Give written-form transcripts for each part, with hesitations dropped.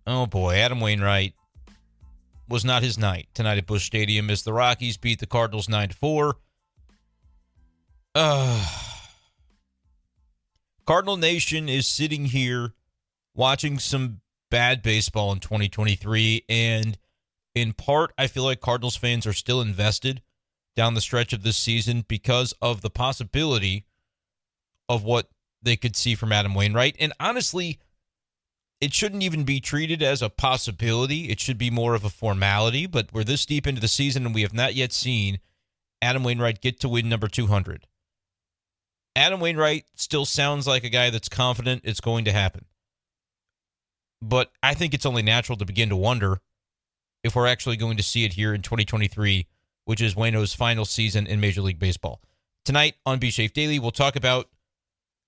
Oh boy, Adam Wainwright was not his night tonight at Busch Stadium as the Rockies beat the Cardinals 9-4. Cardinal Nation is sitting here watching some bad baseball in 2023, and in part, I feel like Cardinals fans are still invested down the stretch of this season because of the possibility of what they could see from Adam Wainwright. And honestly, it shouldn't even be treated as a possibility. It should be more of a formality, but we're this deep into the season and we have not yet seen Adam Wainwright get to win number 200. Adam Wainwright still sounds like a guy that's confident it's going to happen. But I think it's only natural to begin to wonder if we're actually going to see it here in 2023, which is Waino's final season in Major League Baseball. Tonight on Be Safe Daily, we'll talk about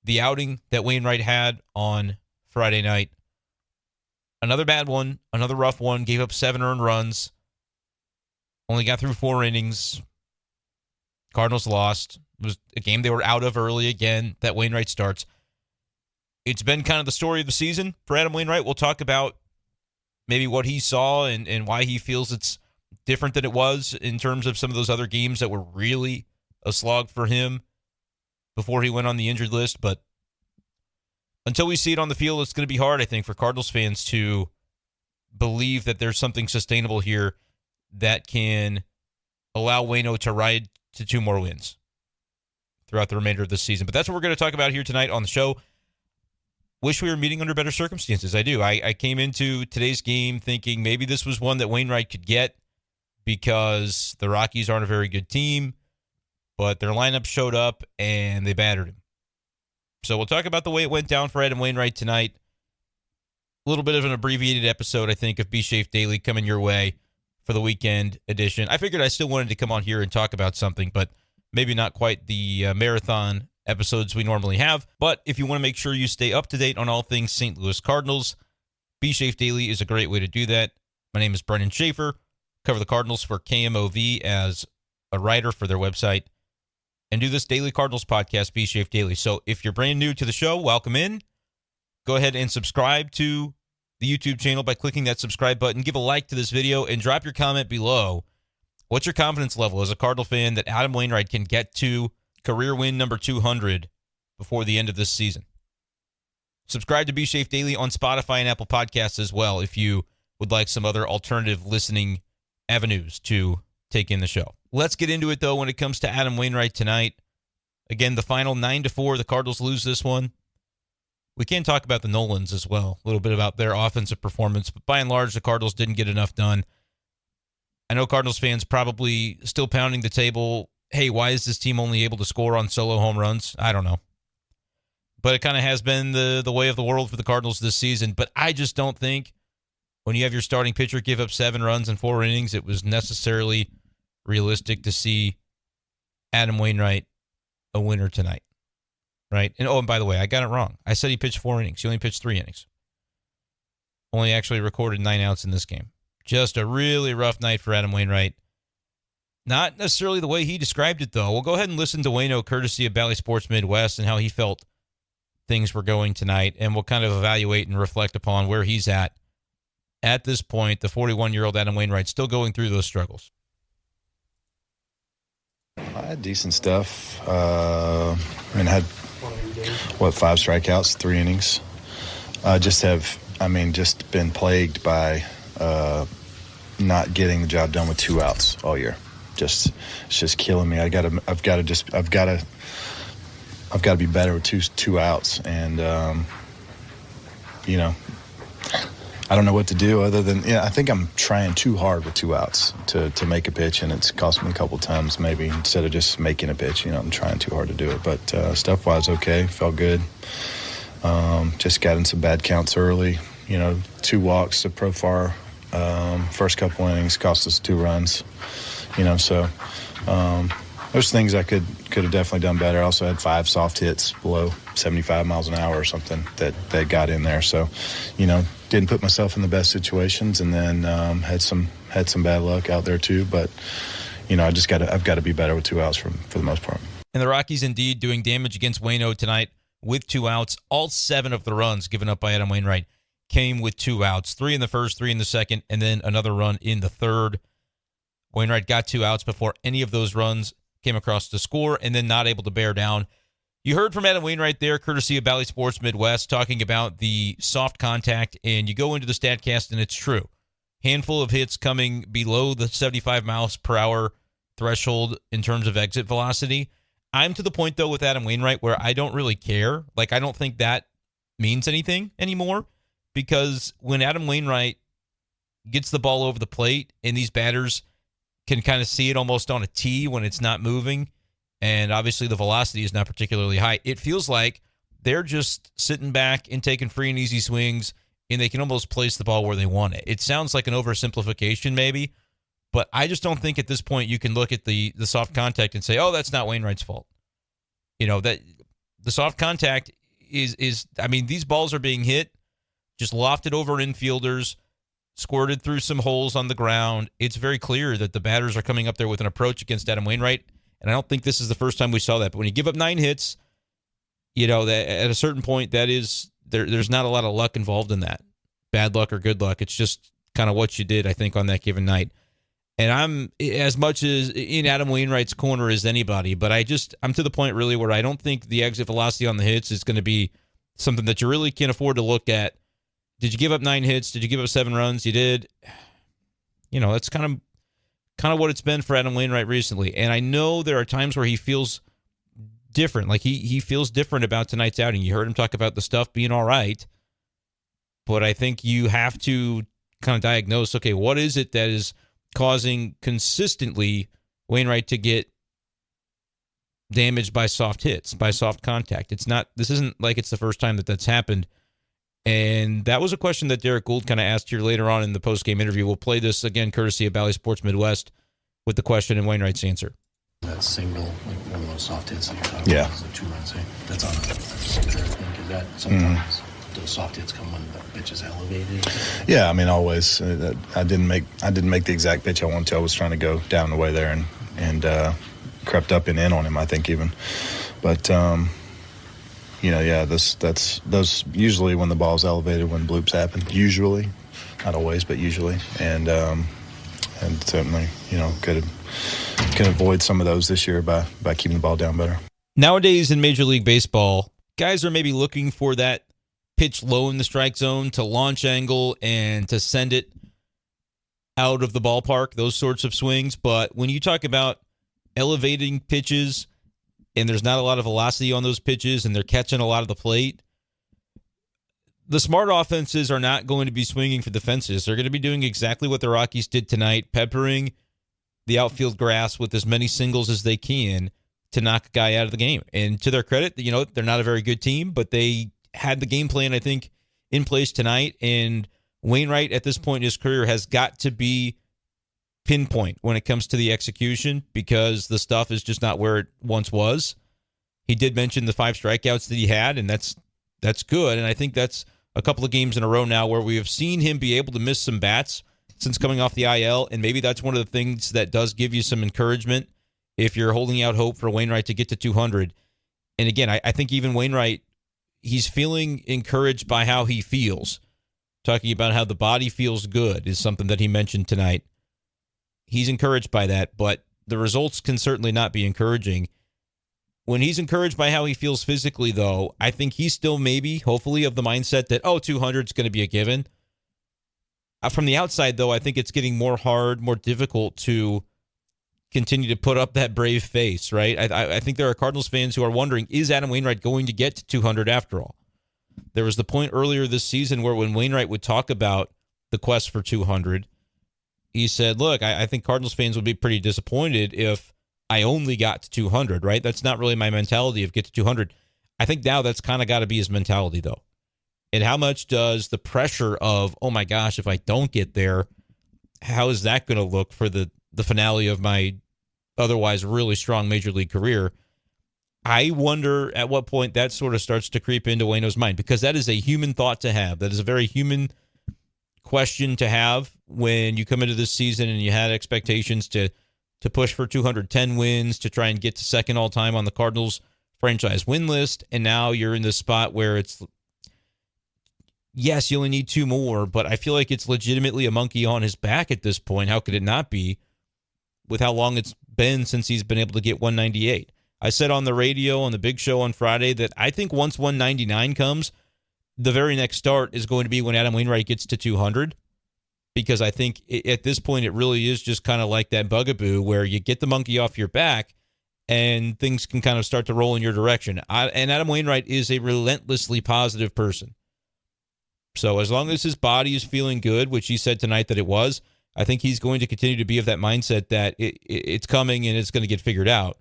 the outing that Wainwright had on Friday night. Another bad one, another rough one, gave up 7 earned runs, only got through 4 innings. Cardinals lost. It was a game they were out of early again that Wainwright starts. It's been kind of the story of the season for Adam Wainwright. We'll talk about maybe what he saw and why he feels it's different than it was in terms of some of those other games that were really a slog for him before he went on the injured list. But until we see it on the field, it's going to be hard, I think, for Cardinals fans to believe that there's something sustainable here that can allow Waino to ride to 2 more wins throughout the remainder of this season. But that's what we're going to talk about here tonight on the show. Wish we were meeting under better circumstances. I do. I came into today's game thinking maybe this was one that Wainwright could get because the Rockies aren't a very good team, but their lineup showed up and they battered him. So we'll talk about the way it went down for Adam Wainwright tonight. A little bit of an abbreviated episode, I think, of Be Safe Daily coming your way for the weekend edition. I figured I still wanted to come on here and talk about something, but maybe not quite the marathon episodes we normally have. But if you want to make sure you stay up to date on all things St. Louis Cardinals, Be Safe Daily is a great way to do that. My name is Brenden Schaeffer. Cover the Cardinals for KMOV as a writer for their website, and do this daily Cardinals podcast, Be Safe Daily. So if you're brand new to the show, welcome in. Go ahead and subscribe to the YouTube channel by clicking that subscribe button. Give a like to this video and drop your comment below. What's your confidence level as a Cardinal fan that Adam Wainwright can get to career win number 200 before the end of this season? Subscribe to Be Safe Daily on Spotify and Apple Podcasts as well if you would like some other alternative listening avenues to take in the show. Let's get into it, though, when it comes to Adam Wainwright tonight. Again, the final 9-4, the Cardinals lose this one. We can talk about the Nolans as well, a little bit about their offensive performance, but by and large, the Cardinals didn't get enough done. I know Cardinals fans probably still pounding the table, hey, why is this team only able to score on solo home runs? I don't know. But it kind of has been the way of the world for the Cardinals this season. But I just don't think when you have your starting pitcher give up 7 runs in 4 innings, it was necessarily realistic to see Adam Wainwright a winner tonight. Right? And by the way, I got it wrong. I said he pitched 4 innings. He only pitched 3 innings. Only actually recorded 9 outs in this game. Just a really rough night for Adam Wainwright. Not necessarily the way he described it, though. We'll go ahead and listen to Waino, courtesy of Bally Sports Midwest, and how he felt things were going tonight, and we'll kind of evaluate and reflect upon where he's at this point. The 41-year-old Adam Wainwright still going through those struggles. I had decent stuff. I had 5 strikeouts, 3 innings. Just been plagued by not getting the job done with 2 outs all year. It's just killing me. I've got to be better with two outs, and I don't know what to do other than I think I'm trying too hard with 2 outs to make a pitch, and it's cost me a couple times maybe instead of just making a pitch. I'm trying too hard to do it, but stuff-wise okay, felt good. Just got in some bad counts early. 2 walks to Profar. First couple innings cost us 2 runs. There's things I could have definitely done better. I also had 5 soft hits below 75 miles an hour or something that got in there. So, didn't put myself in the best situations, and then had some bad luck out there too. But I've got to be better with 2 outs for the most part. And the Rockies indeed doing damage against Waino tonight with 2 outs. All 7 of the runs given up by Adam Wainwright came with 2 outs, 3 in the first, 3 in the second, and then another run in the third. Wainwright got 2 outs before any of those runs came across to score, and then not able to bear down. You heard from Adam Wainwright there, courtesy of Bally Sports Midwest, talking about the soft contact, and you go into the StatCast, and it's true. Handful of hits coming below the 75 miles per hour threshold in terms of exit velocity. I'm to the point, though, with Adam Wainwright where I don't really care. Like, I don't think that means anything anymore, because when Adam Wainwright gets the ball over the plate and these batters can kind of see it almost on a tee when it's not moving, and obviously the velocity is not particularly high, it feels like they're just sitting back and taking free and easy swings, and they can almost place the ball where they want it. It sounds like an oversimplification maybe, but I just don't think at this point you can look at the soft contact and say, oh, that's not Wainwright's fault. You know, that the soft contact is I mean, these balls are being hit, just lofted over infielders, squirted through some holes on the ground. It's very clear that the batters are coming up there with an approach against Adam Wainwright, and I don't think this is the first time we saw that. But when you give up 9 hits, you know, that at a certain point, that is there's not a lot of luck involved in that. Bad luck or good luck. It's just kind of what you did, I think, on that given night. And I'm as much as in Adam Wainwright's corner as anybody, but I'm to the point really where I don't think the exit velocity on the hits is going to be something that you really can afford to look at. Did you give up 9 hits? Did you give up 7 runs? You did. You know, that's kind of what it's been for Adam Wainwright recently. And I know there are times where he feels different. Like he feels different about tonight's outing. You heard him talk about the stuff being all right. But I think you have to kind of diagnose, okay, what is it that is causing consistently Wainwright to get damaged by soft hits, by soft contact? This isn't like it's the first time that that's happened. And that was a question that Derek Gould kind of asked here later on in the post-game interview. We'll play this again, courtesy of Bally Sports Midwest, with the question and Wainwright's answer. That single, like one of those soft hits that you're talking about, is a 2-run save. That's on the sinker, I think. Is that sometimes those soft hits come when the pitch is elevated? Yeah, I mean, always. I didn't make the exact pitch I wanted to. I was trying to go down the way there and crept up and in on him, I think, even. But you know, yeah, those usually when the ball's elevated, when bloops happen. Usually, not always, but usually, and certainly, you know, can avoid some of those this year by keeping the ball down better. Nowadays in Major League Baseball, guys are maybe looking for that pitch low in the strike zone to launch angle and to send it out of the ballpark, those sorts of swings. But when you talk about elevating pitches and there's not a lot of velocity on those pitches and they're catching a lot of the plate, the smart offenses are not going to be swinging for the fences. They're going to be doing exactly what the Rockies did tonight, peppering the outfield grass with as many singles as they can to knock a guy out of the game. And to their credit, you know, they're not a very good team, but they had the game plan, I think, in place tonight. And Wainwright at this point in his career has got to be pinpoint when it comes to the execution, because the stuff is just not where it once was. He did mention the 5 strikeouts that he had, and that's good. And I think that's a couple of games in a row now where we have seen him be able to miss some bats since coming off the IL, and maybe that's one of the things that does give you some encouragement if you're holding out hope for Wainwright to get to 200. And again, I think even Wainwright, he's feeling encouraged by how he feels. Talking about how the body feels good is something that he mentioned tonight. He's encouraged by that, but the results can certainly not be encouraging. When he's encouraged by how he feels physically, though, I think he's still maybe, hopefully, of the mindset that, 200 is going to be a given. From the outside, though, I think it's getting more difficult to continue to put up that brave face, right? I think there are Cardinals fans who are wondering, is Adam Wainwright going to get to 200 after all? There was the point earlier this season where when Wainwright would talk about the quest for 200, he said, look, I think Cardinals fans would be pretty disappointed if I only got to 200, right? That's not really my mentality of get to 200. I think now that's kind of got to be his mentality, though. And how much does the pressure of, oh my gosh, if I don't get there, how is that going to look for the finale of my otherwise really strong Major League career? I wonder at what point that sort of starts to creep into Waino's mind, because that is a human thought to have. That is a very human question to have when you come into this season and you had expectations to push for 210 wins, to try and get to second all-time on the Cardinals franchise win list, and now you're in this spot where it's yes, you only need 2 more, but I feel like it's legitimately a monkey on his back at this point. How could it not be with how long it's been since he's been able to get 198? I said on the radio on the big show on Friday that I think once 199 comes, the very next start is going to be when Adam Wainwright gets to 200, because I think at this point it really is just kind of like that bugaboo where you get the monkey off your back and things can kind of start to roll in your direction. And Adam Wainwright is a relentlessly positive person. So as long as his body is feeling good, which he said tonight that it was, I think he's going to continue to be of that mindset that it's coming and it's going to get figured out.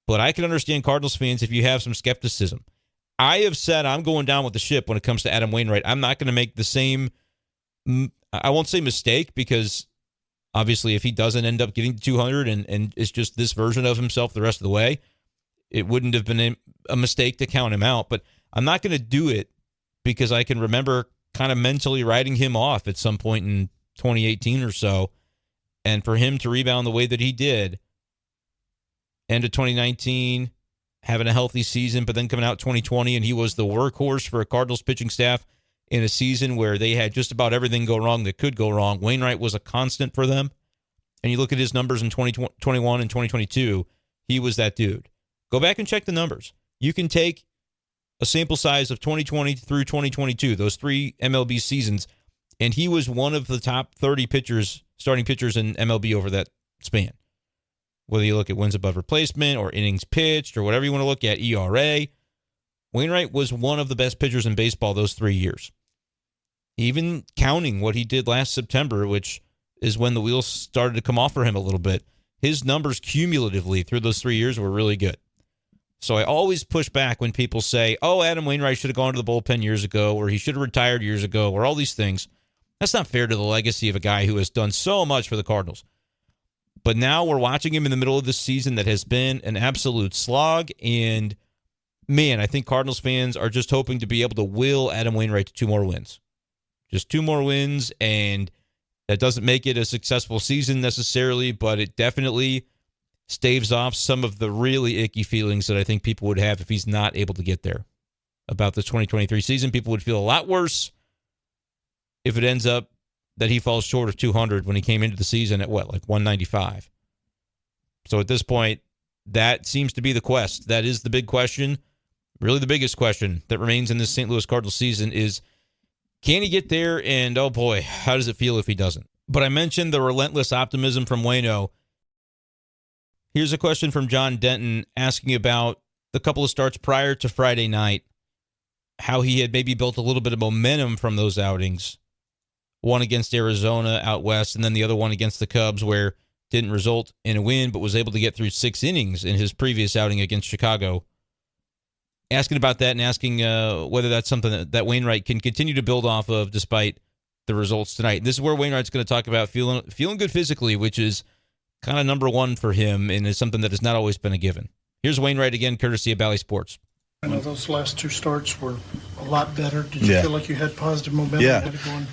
But I can understand Cardinals fans if you have some skepticism. I have said I'm going down with the ship when it comes to Adam Wainwright. I'm not going to make the same, I won't say mistake, because obviously if he doesn't end up getting to 200 and it's just this version of himself the rest of the way, it wouldn't have been a mistake to count him out. But I'm not going to do it because I can remember kind of mentally writing him off at some point in 2018 or so. And for him to rebound the way that he did, end of 2019, having a healthy season, but then coming out 2020, and he was the workhorse for a Cardinals pitching staff in a season where they had just about everything go wrong that could go wrong. Wainwright was a constant for them. And you look at his numbers in 2021 and 2022, he was that dude. Go back and check the numbers. You can take a sample size of 2020 through 2022, those 3 MLB seasons, and he was one of the top 30 pitchers, starting pitchers in MLB over that span. Whether you look at wins above replacement or innings pitched or whatever you want to look at, ERA, Wainwright was one of the best pitchers in baseball those 3 years. Even counting what he did last September, which is when the wheels started to come off for him a little bit, his numbers cumulatively through those 3 years were really good. So I always push back when people say, oh, Adam Wainwright should have gone to the bullpen years ago, or he should have retired years ago, or all these things. That's not fair to the legacy of a guy who has done so much for the Cardinals. But now we're watching him in the middle of this season that has been an absolute slog. And, man, I think Cardinals fans are just hoping to be able to will Adam Wainwright to 2 more wins. Just 2 more wins, and that doesn't make it a successful season necessarily, but it definitely staves off some of the really icky feelings that I think people would have if he's not able to get there. About this 2023 season, people would feel a lot worse if it ends up that he falls short of 200 when he came into the season at like 195. So at this point, that seems to be the quest. That is the big question. Really the biggest question that remains in this St. Louis Cardinals season is, can he get there? And, oh boy, how does it feel if he doesn't? But I mentioned the relentless optimism from Waino. Here's a question from John Denton asking about the couple of starts prior to Friday night, how he had maybe built a little bit of momentum from those outings. One against Arizona out west, and then the other one against the Cubs, where didn't result in a win, but was able to get through 6 innings in his previous outing against Chicago. Asking about that and asking whether that's something that Wainwright can continue to build off of despite the results tonight. This is where Wainwright's going to talk about feeling good physically, which is kind of number one for him and is something that has not always been a given. Here's Wainwright again, courtesy of Bally Sports. I know those last 2 starts were a lot better. Did you feel like you had positive momentum?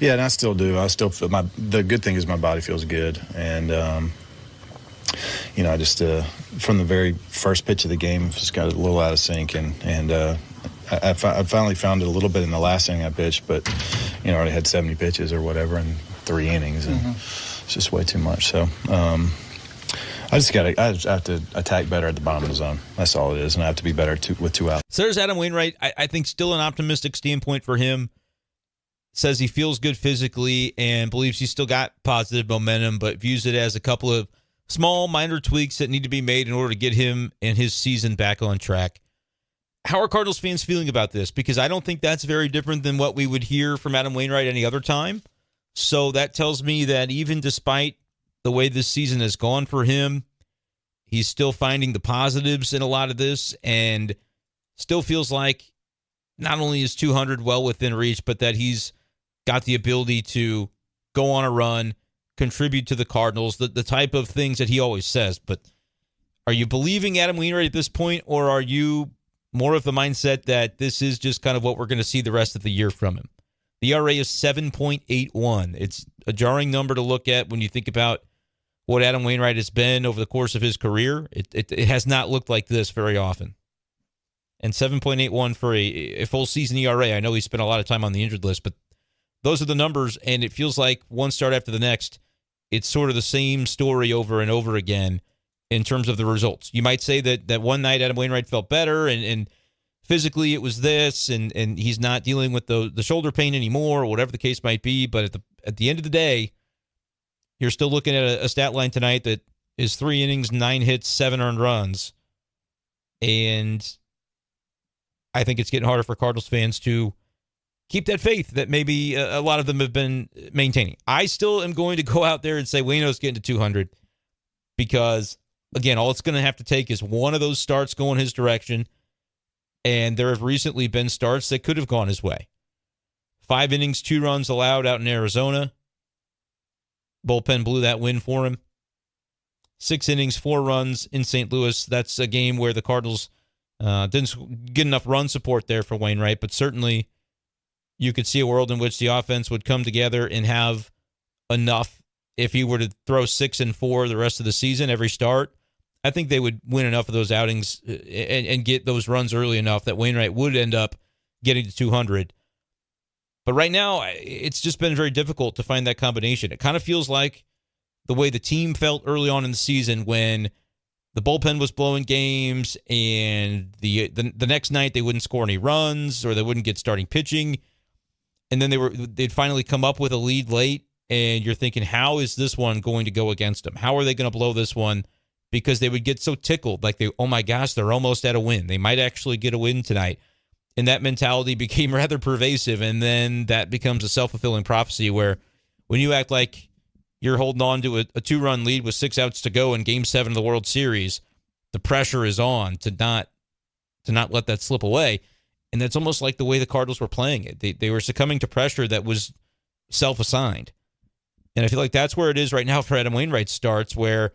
Yeah, and I still do. I still feel the good thing is my body feels good. And, I just, from the very first pitch of the game, just got a little out of sync. And I finally found it a little bit in the last inning I pitched, but, I already had 70 pitches or whatever in 3 innings. And it's just way too much. So, I have to attack better at the bottom of the zone. That's all it is, and I have to be better with 2 outs. So there's Adam Wainwright. I think still an optimistic standpoint for him. Says he feels good physically and believes he's still got positive momentum, but views it as a couple of small, minor tweaks that need to be made in order to get him and his season back on track. How are Cardinals fans feeling about this? Because I don't think that's very different than what we would hear from Adam Wainwright any other time. So that tells me that even despite the way this season has gone for him, he's still finding the positives in a lot of this and still feels like not only is 200 well within reach, but that he's got the ability to go on a run, contribute to the Cardinals, the type of things that he always says. But are you believing Adam Wainwright at this point, or are you more of the mindset that this is just kind of what we're going to see the rest of the year from him? The ERA is 7.81. It's a jarring number to look at when you think about what Adam Wainwright has been over the course of his career. It has not looked like this very often. and 7.81 for a full season ERA. I know he spent a lot of time on the injured list, but those are the numbers, and it feels like one start after the next, it's sort of the same story over and over again in terms of the results. You might say that one night Adam Wainwright felt better, and physically it was this, and he's not dealing with the shoulder pain anymore, or whatever the case might be, but at the end of the day, you're still looking at a stat line tonight that is 3 innings, 9 hits, 7 earned runs, and I think it's getting harder for Cardinals fans to keep that faith that maybe a lot of them have been maintaining. I still am going to go out there and say Waino's getting to 200 because, again, all it's going to have to take is one of those starts going his direction, and there have recently been starts that could have gone his way. 5 innings, 2 runs allowed out in Arizona. Bullpen blew that win for him. 6 innings, 4 runs in St. Louis. That's a game where the Cardinals didn't get enough run support there for Wainwright, but certainly you could see a world in which the offense would come together and have enough. If he were to throw 6 and 4 the rest of the season, every start, I think they would win enough of those outings and get those runs early enough that Wainwright would end up getting to 200. But right now, it's just been very difficult to find that combination. It kind of feels like the way the team felt early on in the season when the bullpen was blowing games, and the next night they wouldn't score any runs or they wouldn't get starting pitching, and then they'd finally come up with a lead late, and you're thinking, how is this one going to go against them? How are they going to blow this one? Because they would get so tickled, like oh my gosh, they're almost at a win. They might actually get a win tonight. And that mentality became rather pervasive, and then that becomes a self-fulfilling prophecy where when you act like you're holding on to a 2-run lead with 6 outs to go in Game 7 of the World Series, the pressure is on to not let that slip away. And that's almost like the way the Cardinals were playing it. They were succumbing to pressure that was self-assigned. And I feel like that's where it is right now for Adam Wainwright's starts, where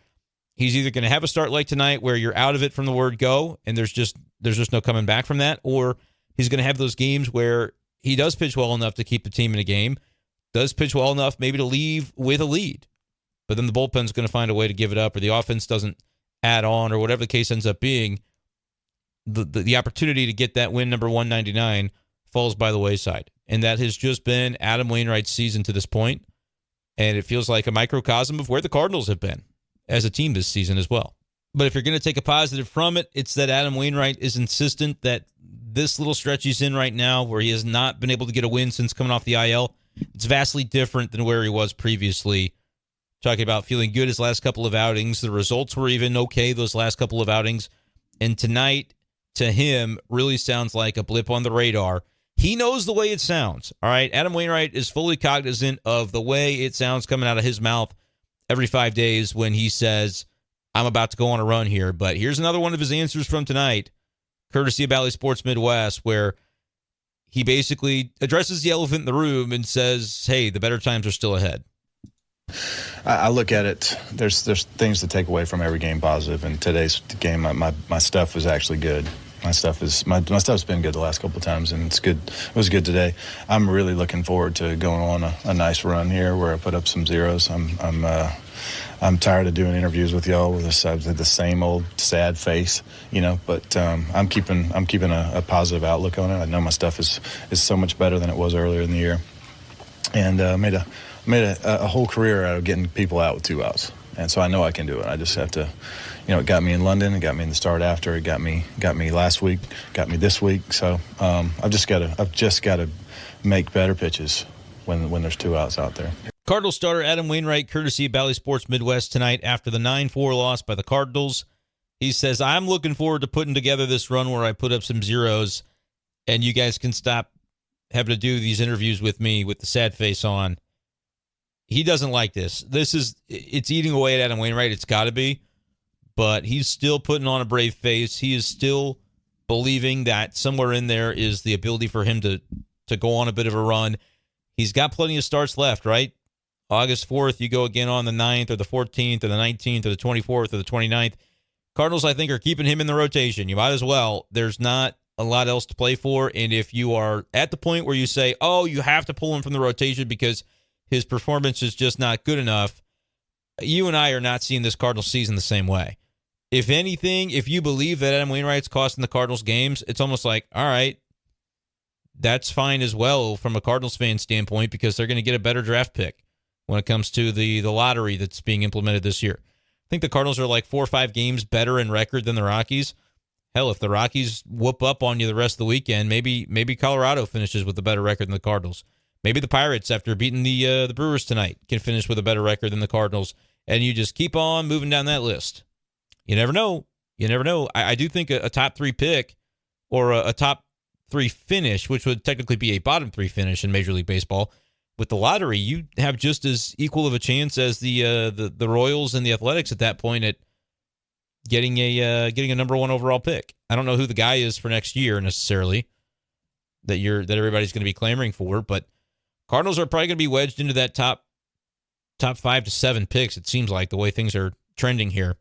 he's either going to have a start like tonight where you're out of it from the word go, and there's just no coming back from that, or he's going to have those games where he does pitch well enough to keep the team in a game, does pitch well enough maybe to leave with a lead, but then the bullpen's going to find a way to give it up, or the offense doesn't add on, or whatever the case ends up being. The opportunity to get that win number 199 falls by the wayside. And that has just been Adam Wainwright's season to this point, and it feels like a microcosm of where the Cardinals have been as a team this season as well. But if you're going to take a positive from it, it's that Adam Wainwright is insistent that this little stretch he's in right now, where he has not been able to get a win since coming off the IL, it's vastly different than where he was previously. Talking about feeling good his last couple of outings. The results were even okay those last couple of outings. And tonight, to him, really sounds like a blip on the radar. He knows the way it sounds, all right? Adam Wainwright is fully cognizant of the way it sounds coming out of his mouth every 5 days when he says, I'm about to go on a run here. But here's another one of his answers from tonight, courtesy of Bally Sports Midwest, where he basically addresses the elephant in the room and says, hey, the better times are still ahead. I look at it, there's things to take away from every game positive, and today's game, my stuff was actually good. My stuff's been good the last couple of times, and it's good. It was good today. I'm really looking forward to going on a nice run here where I put up some zeros. I'm tired of doing interviews with y'all with the same old sad face, But I'm keeping a positive outlook on it. I know my stuff is so much better than it was earlier in the year, and made a whole career out of getting people out with 2 outs, and so I know I can do it. I just have to, it got me in London, it got me in the start after, it got me last week, got me this week. So I've just got to make better pitches when there's 2 outs out there. Cardinals starter Adam Wainwright, courtesy of Bally Sports Midwest tonight after the 9-4 loss by the Cardinals. He says, I'm looking forward to putting together this run where I put up some zeros, and you guys can stop having to do these interviews with me with the sad face on. He doesn't like this. It's eating away at Adam Wainwright. It's got to be. But he's still putting on a brave face. He is still believing that somewhere in there is the ability for him to go on a bit of a run. He's got plenty of starts left, right? August 4th, you go again on the 9th or the 14th or the 19th or the 24th or the 29th. Cardinals, I think, are keeping him in the rotation. You might as well. There's not a lot else to play for. And if you are at the point where you say, oh, you have to pull him from the rotation because his performance is just not good enough, you and I are not seeing this Cardinals season the same way. if anything, if you believe that Adam Wainwright's costing the Cardinals games, it's almost like, all right, that's fine as well from a Cardinals fan standpoint, because they're going to get a better draft pick when it comes to the lottery that's being implemented this year. I think the Cardinals are like 4 or 5 games better in record than the Rockies. Hell, if the Rockies whoop up on you the rest of the weekend, maybe Colorado finishes with a better record than the Cardinals. Maybe the Pirates, after beating the Brewers tonight, can finish with a better record than the Cardinals. And you just keep on moving down that list. You never know. You never know. I do think a top 3 pick or a top 3 finish, which would technically be a bottom 3 finish in Major League Baseball, with the lottery, you have just as equal of a chance as the Royals and the Athletics at that point at getting a number 1 overall pick. I don't know who the guy is for next year necessarily that everybody's going to be clamoring for, but Cardinals are probably going to be wedged into that top 5 to 7 picks. It seems like the way things are trending here,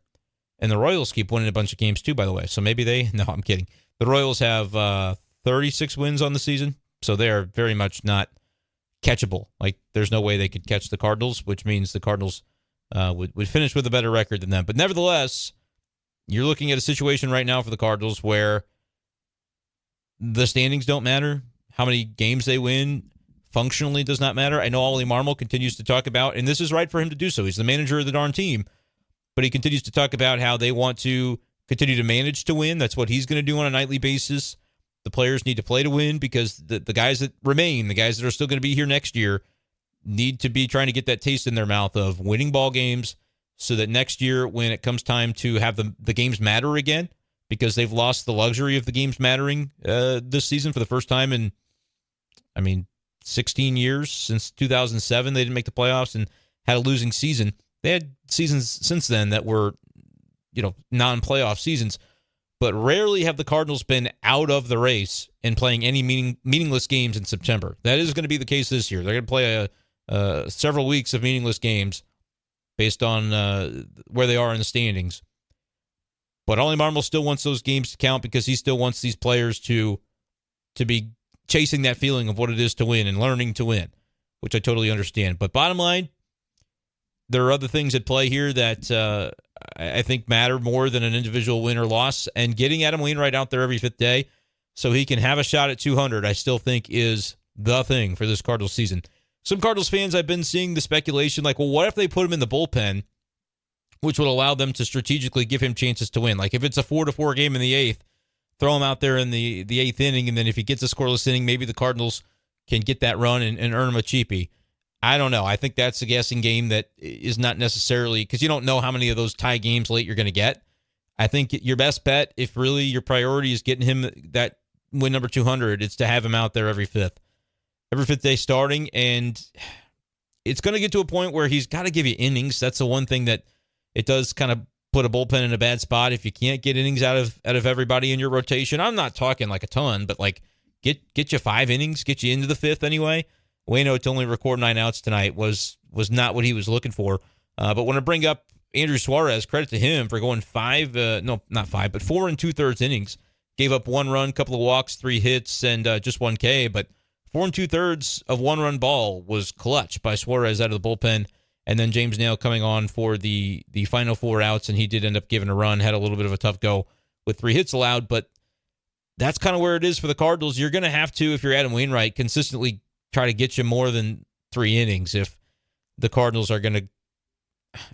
and the Royals keep winning a bunch of games too, by the way. So maybe no, I'm kidding. The Royals have 36 wins on the season, so they are very much not catchable. Like, there's no way they could catch the Cardinals, which means the Cardinals would finish with a better record than them. But nevertheless, you're looking at a situation right now for the Cardinals where the standings don't matter. How many games they win functionally does not matter. I know Ollie Marmol continues to talk about, and this is right for him to do so, he's the manager of the darn team, but he continues to talk about how they want to continue to manage to win. That's what he's going to do on a nightly basis. The players need to play to win, because the guys that remain, the guys that are still going to be here next year, need to be trying to get that taste in their mouth of winning ball games, so that next year, when it comes time to have the games matter again, because they've lost the luxury of the games mattering this season for the first time in, 16 years. Since 2007, they didn't make the playoffs and had a losing season. They had seasons since then that were, non-playoff seasons. But rarely have the Cardinals been out of the race and playing any meaningless games in September. That is going to be the case this year. They're going to play several weeks of meaningless games based on where they are in the standings. But Ollie Marmol still wants those games to count, because he still wants these players to be chasing that feeling of what it is to win and learning to win, which I totally understand. But bottom line, there are other things at play here that I think matter more than an individual win or loss. And getting Adam Wainwright out there every 5th day so he can have a shot at 200, I still think is the thing for this Cardinals season. Some Cardinals fans, I've been seeing the speculation like, well, what if they put him in the bullpen, which would allow them to strategically give him chances to win? Like, if it's a 4-4 game in the 8th, throw him out there in the 8th inning, and then if he gets a scoreless inning, maybe the Cardinals can get that run and earn him a cheapie. I don't know. I think that's a guessing game that is not necessarily, because you don't know how many of those tie games late you're going to get. I think your best bet, if really your priority is getting him that win number 200, it's to have him out there every 5th day starting. And it's going to get to a point where he's got to give you innings. That's the one thing that it does kind of put a bullpen in a bad spot if you can't get innings out of everybody in your rotation. I'm not talking like a ton, but like get you 5 innings, get you into the 5th anyway. Waino to only record 9 outs tonight was not what he was looking for. But when I bring up Andrew Suarez, credit to him for going 4 2/3 innings. Gave up 1 run, couple of walks, 3 hits, and just 1 K. But 4 2/3 of 1-run ball was clutch by Suarez out of the bullpen. And then James Nail coming on for the final 4 outs, and he did end up giving a run, had a little bit of a tough go with 3 hits allowed. But that's kind of where it is for the Cardinals. You're going to have to, if you're Adam Wainwright, consistently try to get you more than 3 innings if the Cardinals are going to,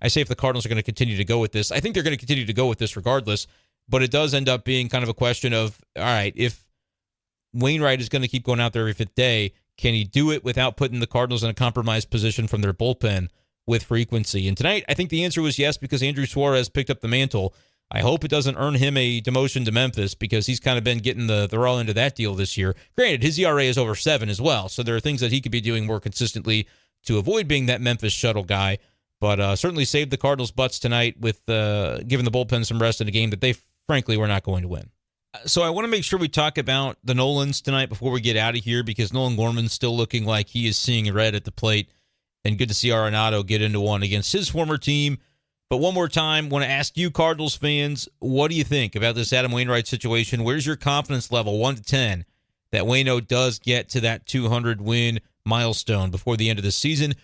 if the Cardinals are going to continue to go with this. I think they're going to continue to go with this regardless, but it does end up being kind of a question of, all right, if Wainwright is going to keep going out there every 5th day, can he do it without putting the Cardinals in a compromised position from their bullpen with frequency? And tonight, I think the answer was yes, because Andrew Suarez picked up the mantle. I hope it doesn't earn him a demotion to Memphis, because he's kind of been getting the raw end of that deal this year. Granted, his ERA is over 7 as well, so there are things that he could be doing more consistently to avoid being that Memphis shuttle guy. But certainly saved the Cardinals' butts tonight with giving the bullpen some rest in a game that they, frankly, were not going to win. So I want to make sure we talk about the Nolans tonight before we get out of here, because Nolan Gorman's still looking like he is seeing red at the plate, and good to see Arenado get into one against his former team. But one more time, want to ask you Cardinals fans, what do you think about this Adam Wainwright situation? Where's your confidence level, 1 to 10, that Waino does get to that 200-win milestone before the end of the season?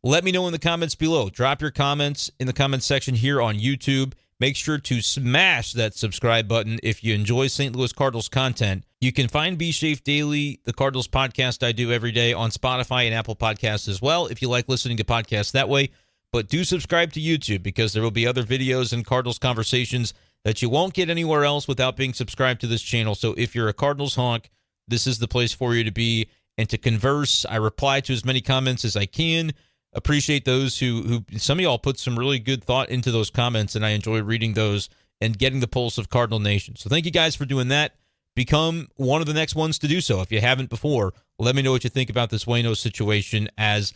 Let me know in the comments below. Drop your comments in the comments section here on YouTube. Make sure to smash that subscribe button if you enjoy St. Louis Cardinals content. You can find Be Safe Daily, the Cardinals podcast I do every day, on Spotify and Apple Podcasts as well, if you like listening to podcasts that way. But do subscribe to YouTube, because there will be other videos and Cardinals conversations that you won't get anywhere else without being subscribed to this channel. So if you're a Cardinals honk, this is the place for you to be and to converse. I reply to as many comments as I can. Appreciate those who some of y'all put some really good thought into those comments, and I enjoy reading those and getting the pulse of Cardinal Nation. So thank you guys for doing that. Become one of the next ones to do so. If you haven't before, let me know what you think about this Waino situation, as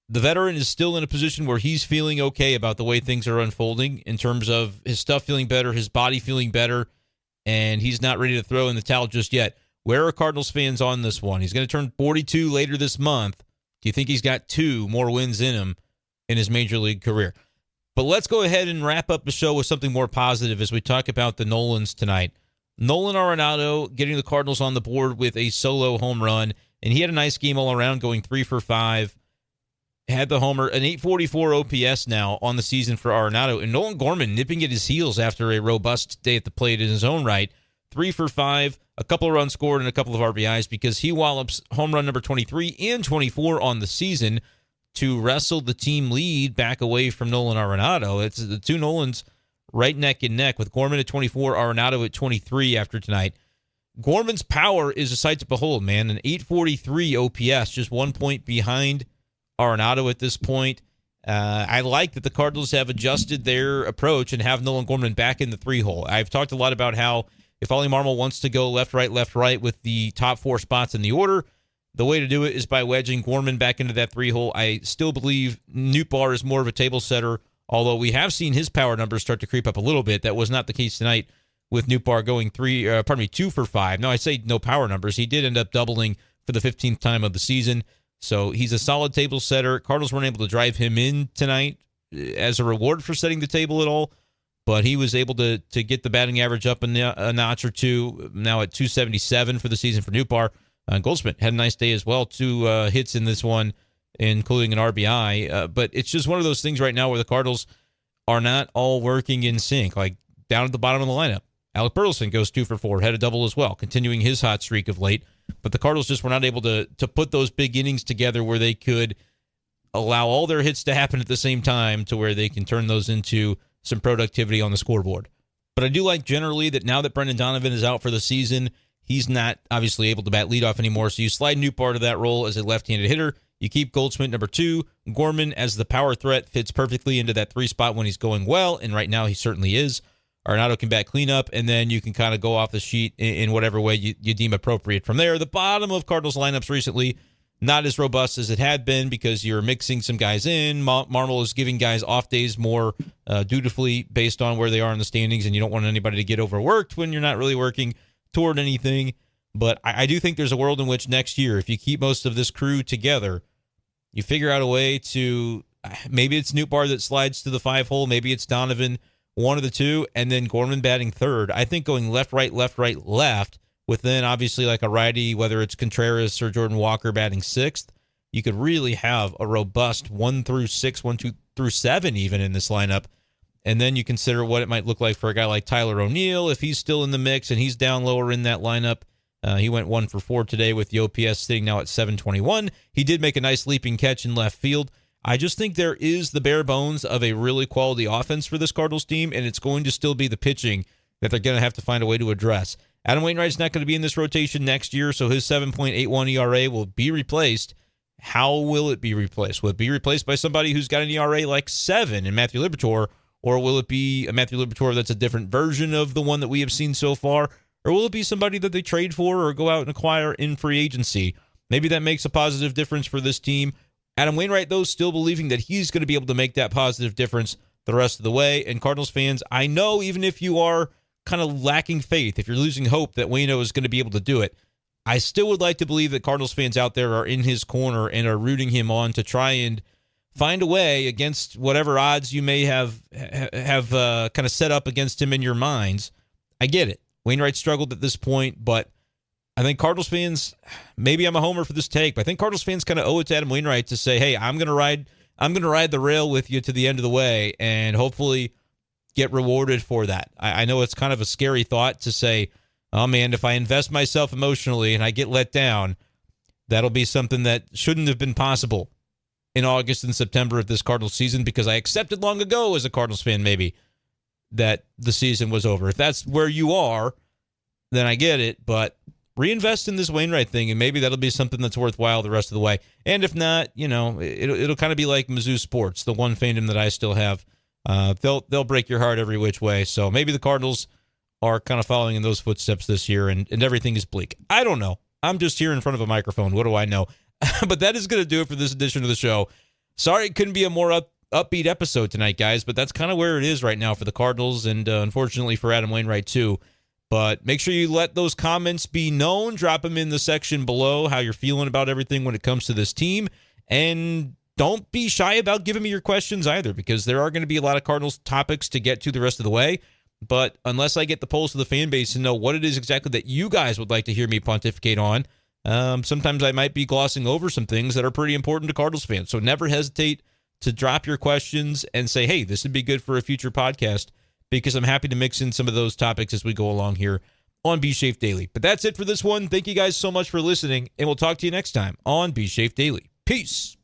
the veteran is still in a position where he's feeling okay about the way things are unfolding in terms of his stuff feeling better, his body feeling better, and he's not ready to throw in the towel just yet. Where are Cardinals fans on this one? He's going to turn 42 later this month. Do you think he's got 2 more wins in him in his major league career? But let's go ahead and wrap up the show with something more positive as we talk about the Nolans tonight. Nolan Arenado getting the Cardinals on the board with a solo home run, and he had a nice game all around, going 3 for 5. Had the homer, an 844 OPS now on the season for Arenado, and Nolan Gorman nipping at his heels after a robust day at the plate in his own right. 3 for 5, a couple of runs scored and a couple of RBIs, because he wallops home run number 23 and 24 on the season to wrestle the team lead back away from Nolan Arenado. It's the two Nolans right neck and neck, with Gorman at 24, Arenado at 23 after tonight. Gorman's power is a sight to behold, man. An 843 OPS, just 1 point behind Arenado at this point. I like that the Cardinals have adjusted their approach and have Nolan Gorman back in the 3-hole. I've talked a lot about how if Ollie Marmol wants to go left, right with the top 4 spots in the order, the way to do it is by wedging Gorman back into that 3-hole. I still believe Nootbaar is more of a table setter, although we have seen his power numbers start to creep up a little bit. That was not the case tonight with Nootbaar going 2 for 5. No, I say no power numbers. He did end up doubling for the 15th time of the season. So he's a solid table setter. Cardinals weren't able to drive him in tonight as a reward for setting the table at all, but he was able to get the batting average up a notch or two, now at 277 for the season for Nootbaar. Goldsmith had a nice day as well, 2 hits in this one, including an RBI. But it's just one of those things right now where the Cardinals are not all working in sync. Like down at the bottom of the lineup, Alec Burleson goes 2 for 4, had a double as well, continuing his hot streak of late. But the Cardinals just were not able to put those big innings together where they could allow all their hits to happen at the same time to where they can turn those into some productivity on the scoreboard. But I do like generally that now that Brendan Donovan is out for the season, he's not obviously able to bat leadoff anymore. So you slide Nootbaar to that role as a left-handed hitter. You keep Goldschmidt number 2. Gorman as the power threat fits perfectly into that 3 spot when he's going well, and right now he certainly is. Arenado can bat cleanup, and then you can kind of go off the sheet in whatever way you deem appropriate from there. The bottom of Cardinals lineups recently, not as robust as it had been because you're mixing some guys in. Marmol is giving guys off days more dutifully based on where they are in the standings, and you don't want anybody to get overworked when you're not really working toward anything. But I do think there's a world in which next year, if you keep most of this crew together, you figure out a way to, maybe it's Nootbaar that slides to the 5-hole, maybe it's Donovan, one of the two, and then Gorman batting third. I think going left, right, with then obviously like a righty, whether it's Contreras or Jordan Walker batting 6th, you could really have a robust 1 through 6, 1 through 7 even in this lineup. And then you consider what it might look like for a guy like Tyler O'Neill if he's still in the mix and he's down lower in that lineup. He went 1 for 4 today with the OPS sitting now at 721. He did make a nice leaping catch in left field. I just think there is the bare bones of a really quality offense for this Cardinals team, and it's going to still be the pitching that they're going to have to find a way to address. Adam Wainwright's not going to be in this rotation next year, so his 7.81 ERA will be replaced. How will it be replaced? Will it be replaced by somebody who's got an ERA like 7 in Matthew Liberatore, or will it be a Matthew Liberatore that's a different version of the one that we have seen so far, or will it be somebody that they trade for or go out and acquire in free agency? Maybe that makes a positive difference for this team. Adam Wainwright, though, still believing that he's going to be able to make that positive difference the rest of the way. And Cardinals fans, I know even if you are kind of lacking faith, if you're losing hope that Waino is going to be able to do it, I still would like to believe that Cardinals fans out there are in his corner and are rooting him on to try and find a way against whatever odds you may have kind of set up against him in your minds. I get it. Wainwright struggled at this point, but I think Cardinals fans, maybe I'm a homer for this take, but I think Cardinals fans kind of owe it to Adam Wainwright to say, hey, I'm going to ride the rail with you to the end of the way, and hopefully get rewarded for that. I know it's kind of a scary thought to say, oh man, if I invest myself emotionally and I get let down, that'll be something that shouldn't have been possible in August and September of this Cardinals season, because I accepted long ago as a Cardinals fan maybe that the season was over. If that's where you are, then I get it, but reinvest in this Wainwright thing, and maybe that'll be something that's worthwhile the rest of the way. And if not, it'll kind of be like Mizzou sports, the one fandom that I still have. They'll break your heart every which way. So maybe the Cardinals are kind of following in those footsteps this year, and everything is bleak. I don't know. I'm just here in front of a microphone. What do I know? But that is going to do it for this edition of the show. Sorry it couldn't be a more upbeat episode tonight, guys, but that's kind of where it is right now for the Cardinals, and unfortunately for Adam Wainwright too. But make sure you let those comments be known. Drop them in the section below, how you're feeling about everything when it comes to this team. And don't be shy about giving me your questions either, because there are going to be a lot of Cardinals topics to get to the rest of the way. But unless I get the pulse of the fan base and know what it is exactly that you guys would like to hear me pontificate on, sometimes I might be glossing over some things that are pretty important to Cardinals fans. So never hesitate to drop your questions and say, hey, this would be good for a future podcast, because I'm happy to mix in some of those topics as we go along here on Be Shafe Daily. But that's it for this one. Thank you guys so much for listening, and we'll talk to you next time on Be Shafe Daily. Peace.